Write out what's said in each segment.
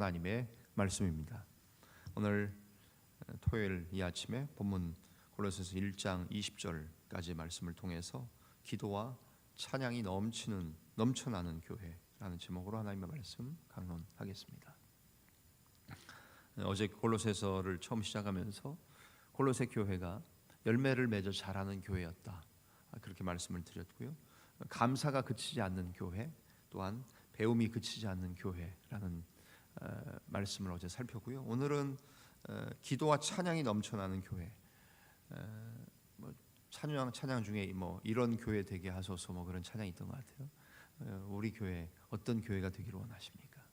하나님의 말씀입니다. 오늘 토요일 이 아침에 본문 골로새서 1장 20절까지 말씀을 통해서 기도와 찬양이 넘쳐나는 교회라는 제목으로 하나님의 말씀 강론하겠습니다. 어제 골로새서를 처음 시작하면서 골로새 교회가 열매를 맺어 자라는 교회였다, 그렇게 말씀을 드렸고요. 감사가 그치지 않는 교회, 또한 배움이 그치지 않는 교회라는 말씀을 어제 살폈고요. 오늘은 기도와 찬양이 넘쳐나는 교회, 찬양 중에 이런 교회 되게 하소서 그런 찬양이 있던 것 같아요. 우리 교회 어떤 교회가 되기를 원하십니까?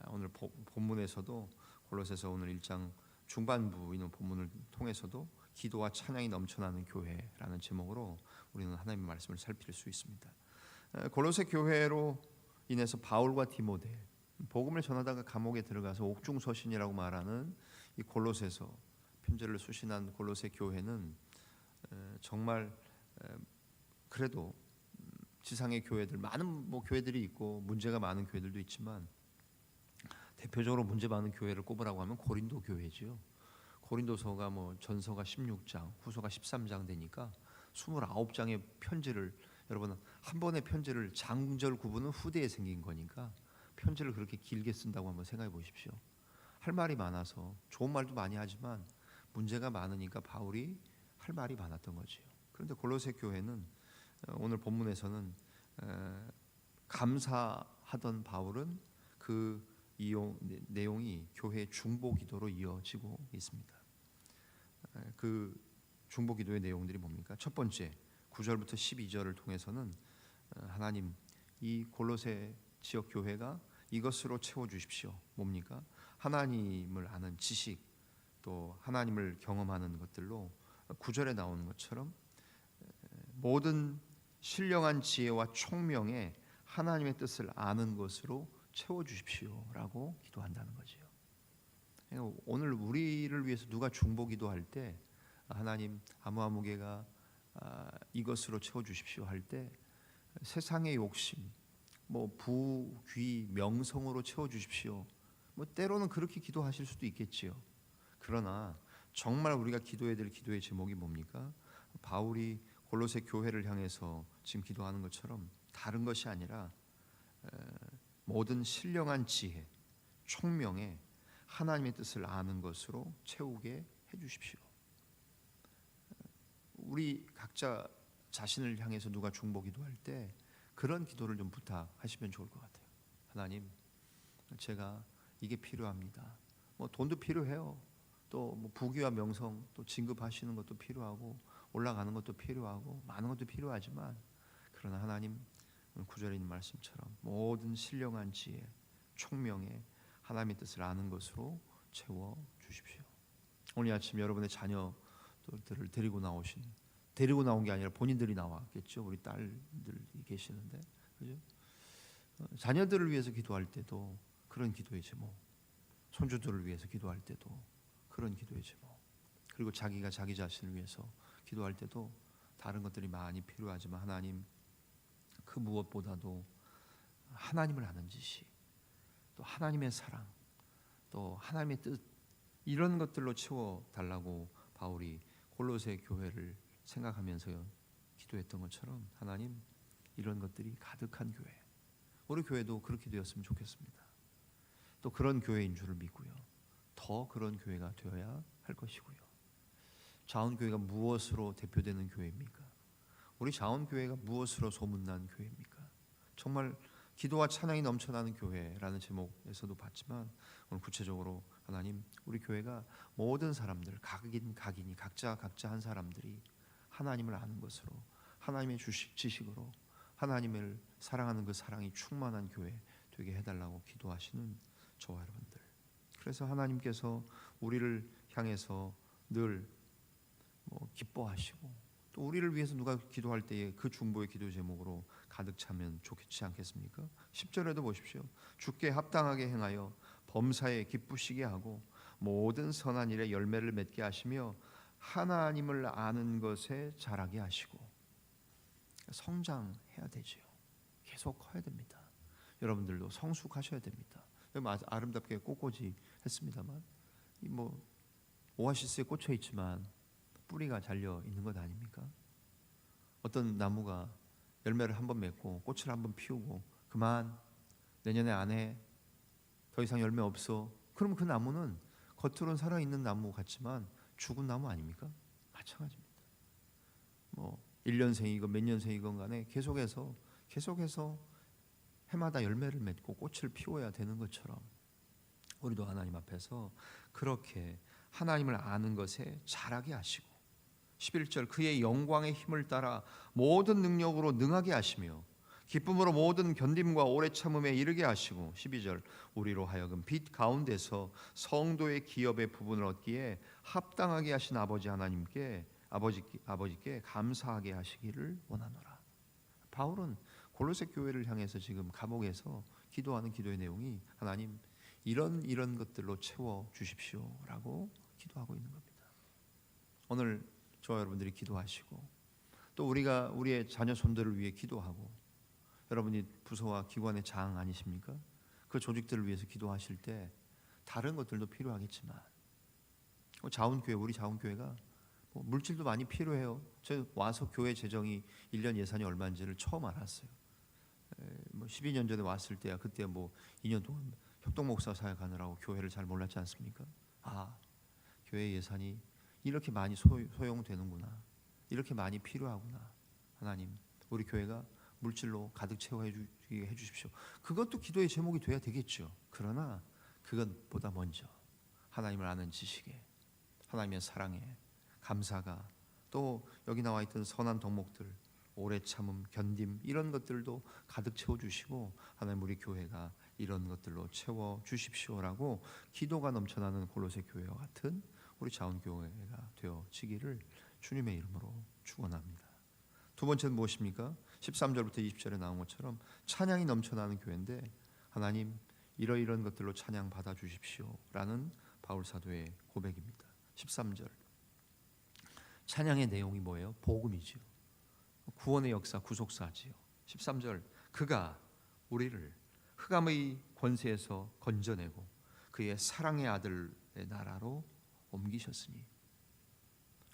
오늘 본문에서도 골로새서 오늘 1장 중반부 있는 본문을 통해서도 기도와 찬양이 넘쳐나는 교회라는 제목으로 우리는 하나님의 말씀을 살필 수 있습니다. 골로새 교회로 인해서 바울과 디모데, 복음을 전하다가 감옥에 들어가서 옥중서신이라고 말하는 이 골로새서 편지를 수신한 골로새 교회는 정말 그래도 지상의 교회들, 많은 교회들이 있고 문제가 많은 교회들도 있지만 대표적으로 문제 많은 교회를 꼽으라고 하면 고린도 교회지요. 고린도서가 전서가 16장, 후서가 13장 되니까 29장의 편지를, 여러분 한 번의 편지를 장절 구분은 후대에 생긴 거니까 편지를 그렇게 길게 쓴다고 한번 생각해 보십시오. 할 말이 많아서 좋은 말도 많이 하지만 문제가 많으니까 바울이 할 말이 많았던 거지요. 그런데 골로새 교회는 오늘 본문에서는 감사하던 바울은 그 내용이 교회의 중보 기도로 이어지고 있습니다. 그 중보 기도의 내용들이 뭡니까? 첫 번째 9절부터 12절을 통해서는 하나님, 이 골로새 지역 교회가 이것으로 채워주십시오. 뭡니까? 하나님을 아는 지식, 또 하나님을 경험하는 것들로 9절에 나오는 것처럼 모든 신령한 지혜와 총명에 하나님의 뜻을 아는 것으로 채워주십시오라고 기도한다는 거죠. 오늘 우리를 위해서 누가 중보 기도할 때 하나님 아무개가 이것으로 채워주십시오 할 때 세상의 욕심, 부, 귀, 명성으로 채워주십시오, 때로는 그렇게 기도하실 수도 있겠지요. 그러나 정말 우리가 기도해야 될 기도의 제목이 뭡니까? 바울이 골로새 교회를 향해서 지금 기도하는 것처럼 다른 것이 아니라 모든 신령한 지혜, 총명에 하나님의 뜻을 아는 것으로 채우게 해주십시오. 우리 각자 자신을 향해서 누가 중보 기도할 때 그런 기도를 좀 부탁하시면 좋을 것 같아요. 하나님, 제가 이게 필요합니다. 돈도 필요해요. 또 부귀와 명성, 또 진급하시는 것도 필요하고 올라가는 것도 필요하고 많은 것도 필요하지만, 그러나 하나님, 9절에 있는 말씀처럼 모든 신령한 지혜, 총명에 하나님의 뜻을 아는 것으로 채워 주십시오. 오늘 아침 여러분의 자녀들을 데리고 나온 게 아니라 본인들이 나왔겠죠. 우리 딸들이 계시는데, 그죠? 자녀들을 위해서 기도할 때도 그런 기도의 제목, 손주들을 위해서 기도할 때도 그런 기도의 제목, 그리고 자기가 자기 자신을 위해서 기도할 때도 다른 것들이 많이 필요하지만 하나님, 그 무엇보다도 하나님을 아는 지식, 또 하나님의 사랑, 또 하나님의 뜻, 이런 것들로 채워달라고 바울이 골로새 교회를 생각하면서 기도했던 것처럼 하나님, 이런 것들이 가득한 교회, 우리 교회도 그렇게 되었으면 좋겠습니다. 또 그런 교회인 줄을 믿고요. 더 그런 교회가 되어야 할 것이고요. 자원교회가 무엇으로 대표되는 교회입니까? 우리 자원교회가 무엇으로 소문난 교회입니까? 정말 기도와 찬양이 넘쳐나는 교회라는 제목에서도 봤지만 오늘 구체적으로 하나님, 우리 교회가 모든 사람들, 각인이 각자 한 사람들이 하나님을 아는 것으로, 하나님의 지식으로 하나님을 사랑하는 그 사랑이 충만한 교회 되게 해달라고 기도하시는 저와 여러분들, 그래서 하나님께서 우리를 향해서 늘 기뻐하시고, 또 우리를 위해서 누가 기도할 때에 그 중보의 기도 제목으로 가득 차면 좋겠지 않겠습니까? 10절에도 보십시오. 주께 합당하게 행하여 범사에 기쁘시게 하고 모든 선한 일에 열매를 맺게 하시며 하나님을 아는 것에 자라게 하시고. 성장해야 되지요. 계속 커야 됩니다. 여러분들도 성숙하셔야 됩니다. 아름답게 꽃꽂이 했습니다만 이 뭐 오아시스에 꽂혀 있지만 뿌리가 잘려 있는 것 아닙니까? 어떤 나무가 열매를 한번 맺고 꽃을 한번 피우고 그만 내년에 안 해, 더 이상 열매 없어. 그러면 그 나무는 겉으로는 살아있는 나무 같지만 죽은 나무 아닙니까? 마찬가지입니다. 뭐 1년생이건 몇 년생이건 간에 계속해서 해마다 열매를 맺고 꽃을 피워야 되는 것처럼 우리도 하나님 앞에서 그렇게 하나님을 아는 것에 자라게 하시고 11절 그의 영광의 힘을 따라 모든 능력으로 능하게 하시며 기쁨으로 모든 견딤과 오래 참음에 이르게 하시고 12절 우리로 하여금 빛 가운데서 성도의 기업의 부분을 얻기에 합당하게 하신 아버지 하나님께 아버지께 감사하게 하시기를 원하노라. 바울은 골로새 교회를 향해서 지금 감옥에서 기도하는 기도의 내용이 하나님 이런 것들로 채워 주십시오라고 기도하고 있는 겁니다. 오늘 저와 여러분들이 기도하시고 또 우리가 우리의 자녀 손들을 위해 기도하고 여러분이 부서와 기관의 장 아니십니까? 그 조직들을 위해서 기도하실 때 다른 것들도 필요하겠지만 자운교회 우리 자운교회가 물질도 많이 필요해요. 제가 와서 교회 재정이 1년 예산이 얼마인지를 처음 알았어요. 12년 전에 왔을 때야 그때 2년 동안 협동목사 사역하느라고 교회를 잘 몰랐지 않습니까? 교회 예산이 이렇게 많이 소용되는구나. 이렇게 많이 필요하구나. 하나님 우리 교회가 물질로 가득 채워주게 해주십시오. 그것도 기도의 제목이 돼야 되겠죠. 그러나 그것보다 먼저 하나님을 아는 지식에 하나님의 사랑에 감사가 또 여기 나와 있던 선한 덕목들 오래 참음 견딤 이런 것들도 가득 채워주시고 하나님 우리 교회가 이런 것들로 채워주십시오라고 기도가 넘쳐나는 골로새 교회와 같은 우리 자원교회가 되어지기를 주님의 이름으로 축원합니다. 두 번째는 무엇입니까? 13절부터 20절에 나온 것처럼 찬양이 넘쳐나는 교회인데 하나님 이러이런 것들로 찬양 받아주십시오라는 바울 사도의 고백입니다. 13절 찬양의 내용이 뭐예요? 복음이지요. 구원의 역사 구속사지요. 13절 그가 우리를 흑암의 권세에서 건져내고 그의 사랑의 아들의 나라로 옮기셨으니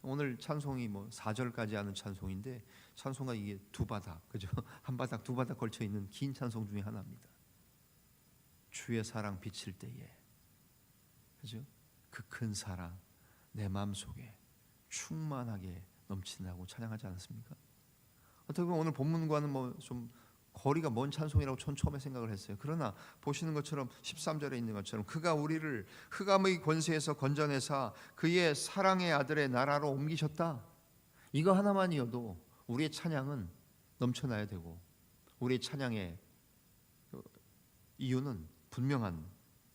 오늘 찬송이 4절까지 하는 찬송인데 찬송가 이게 두 바닥 그죠? 한 바닥 두 바닥 걸쳐 있는 긴 찬송 중에 하나입니다. 주의 사랑 비칠 때에 그죠? 그 큰 사랑 내 마음속에 충만하게 넘친다고 찬양하지 않았습니까? 어떻게 보면 오늘 본문과는 좀 거리가 먼 찬송이라고 전 처음에 생각을 했어요. 그러나 보시는 것처럼 13절에 있는 것처럼 그가 우리를 흑암의 권세에서 건져내사 그의 사랑의 아들의 나라로 옮기셨다. 이거 하나만이어도 우리의 찬양은 넘쳐나야 되고 우리의 찬양의 이유는 분명한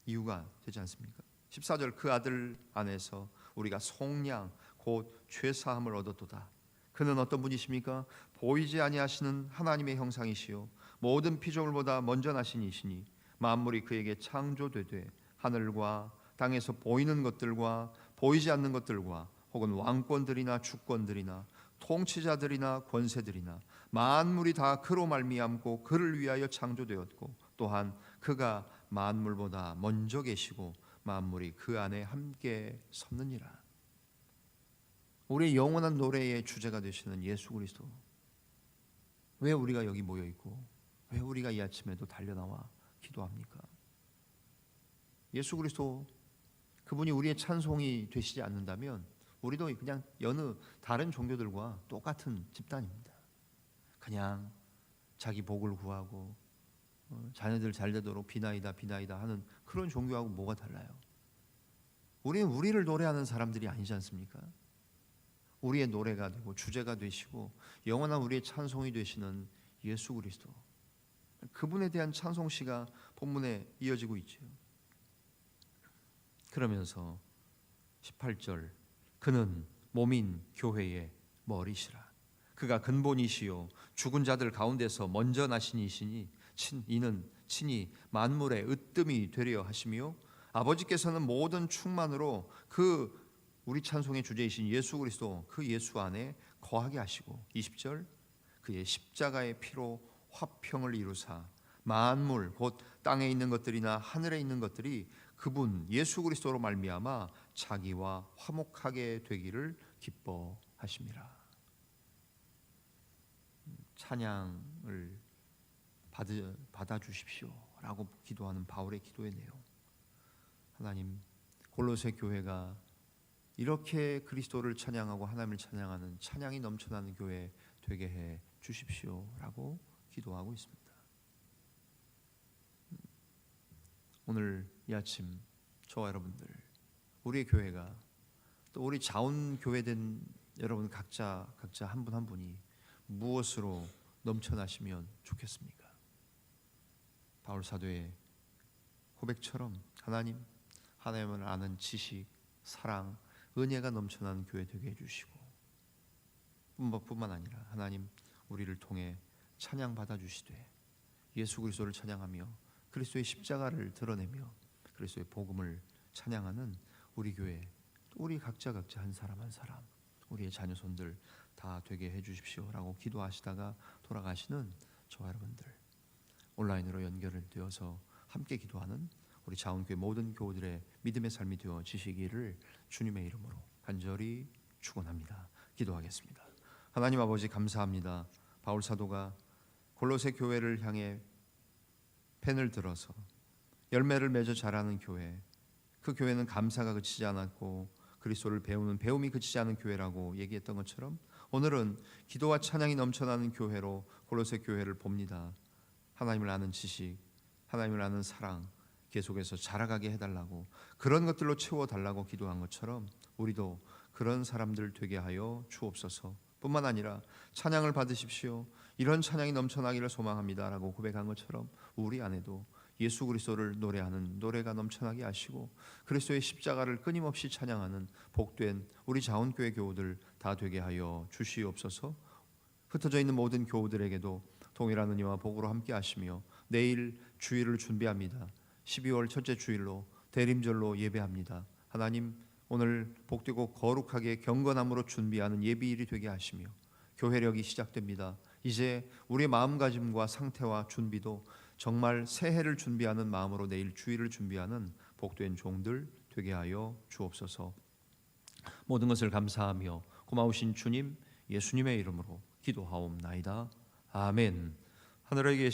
이유가 되지 않습니까? 14절 그 아들 안에서 우리가 속량 곧 죄사함을 얻었도다. 그는 어떤 분이십니까? 보이지 아니하시는 하나님의 형상이시요 모든 피조물보다 먼저 나신 이시니 만물이 그에게 창조되되 하늘과 땅에서 보이는 것들과 보이지 않는 것들과 혹은 왕권들이나 주권들이나 통치자들이나 권세들이나 만물이 다 그로 말미암고 그를 위하여 창조되었고 또한 그가 만물보다 먼저 계시고 만물이 그 안에 함께 섰느니라. 우리의 영원한 노래의 주제가 되시는 예수 그리스도, 왜 우리가 여기 모여 있고 왜 우리가 이 아침에도 달려나와 기도합니까? 예수 그리스도 그분이 우리의 찬송이 되시지 않는다면 우리도 그냥 여느 다른 종교들과 똑같은 집단입니다. 그냥 자기 복을 구하고 자녀들 잘 되도록 비나이다 하는 그런 종교하고 뭐가 달라요? 우리는 우리를 노래하는 사람들이 아니지 않습니까? 우리의 노래가 되고 주제가 되시고 영원한 우리의 찬송이 되시는 예수 그리스도, 그분에 대한 찬송시가 본문에 이어지고 있죠. 그러면서 18절 그는 몸인 교회의 머리시라. 그가 근본이시요 죽은 자들 가운데서 먼저 나신 이시니 이는 친히 만물의 으뜸이 되려 하시며 아버지께서는 모든 충만으로 그 우리 찬송의 주제이신 예수 그리스도 그 예수 안에 거하게 하시고 20절 그의 십자가의 피로 화평을 이루사 만물 곧 땅에 있는 것들이나 하늘에 있는 것들이 그분 예수 그리스도로 말미암아 자기와 화목하게 되기를 기뻐하심이라. 찬양을 받아 주십시오라고 기도하는 바울의 기도의 내용. 하나님, 골로새 교회가 이렇게 그리스도를 찬양하고 하나님을 찬양하는 찬양이 넘쳐나는 교회 되게 해 주십시오라고 기도하고 있습니다. 오늘 이 아침 저와 여러분들, 우리의 교회가 또 우리 자원 교회된 여러분 각자 한 분 한 분이 무엇으로 넘쳐나시면 좋겠습니까? 바울 사도의 고백처럼 하나님을 아는 지식, 사랑, 은혜가 넘쳐나는 교회 되게 해주시고, 뿐만 아니라 하나님 우리를 통해 찬양 받아주시되 예수 그리스도를 찬양하며 그리스도의 십자가를 드러내며 그리스도의 복음을 찬양하는 우리 교회, 우리 각자 한 사람 한 사람, 우리의 자녀손들 다 되게 해주십시오라고 기도하시다가 돌아가시는 저와 여러분들, 온라인으로 연결되어서 함께 기도하는 우리 자원교회 모든 교우들의 믿음의 삶이 되어지시기를 주님의 이름으로 간절히 축원합니다. 기도하겠습니다. 하나님 아버지, 감사합니다. 바울 사도가 골로새 교회를 향해 펜을 들어서 열매를 맺어 자라는 교회, 그 교회는 감사가 그치지 않았고 그리스도를 배우는 배움이 그치지 않은 교회라고 얘기했던 것처럼 오늘은 기도와 찬양이 넘쳐나는 교회로 골로새 교회를 봅니다. 하나님을 아는 지식, 하나님을 아는 사랑 계속해서 자라가게 해달라고, 그런 것들로 채워달라고 기도한 것처럼 우리도 그런 사람들 되게 하여 주옵소서. 뿐만 아니라 찬양을 받으십시오, 이런 찬양이 넘쳐나기를 소망합니다 라고 고백한 것처럼 우리 안에도 예수 그리스도를 노래하는 노래가 넘쳐나게 하시고 그리스도의 십자가를 끊임없이 찬양하는 복된 우리 자원교회 교우들 다 되게 하여 주시옵소서. 흩어져 있는 모든 교우들에게도 동일한 은혜와 복으로 함께 하시며 내일 주일을 준비합니다. 12월 첫째 주일로 대림절로 예배합니다. 하나님, 오늘 복되고 거룩하게 경건함으로 준비하는 예비일이 되게 하시며 교회력이 시작됩니다. 이제 우리의 마음가짐과 상태와 준비도 정말 새해를 준비하는 마음으로 내일 주일을 준비하는 복된 종들 되게 하여 주옵소서. 모든 것을 감사하며 고마우신 주님 예수님의 이름으로 기도하옵나이다. 아멘. 하늘에 계신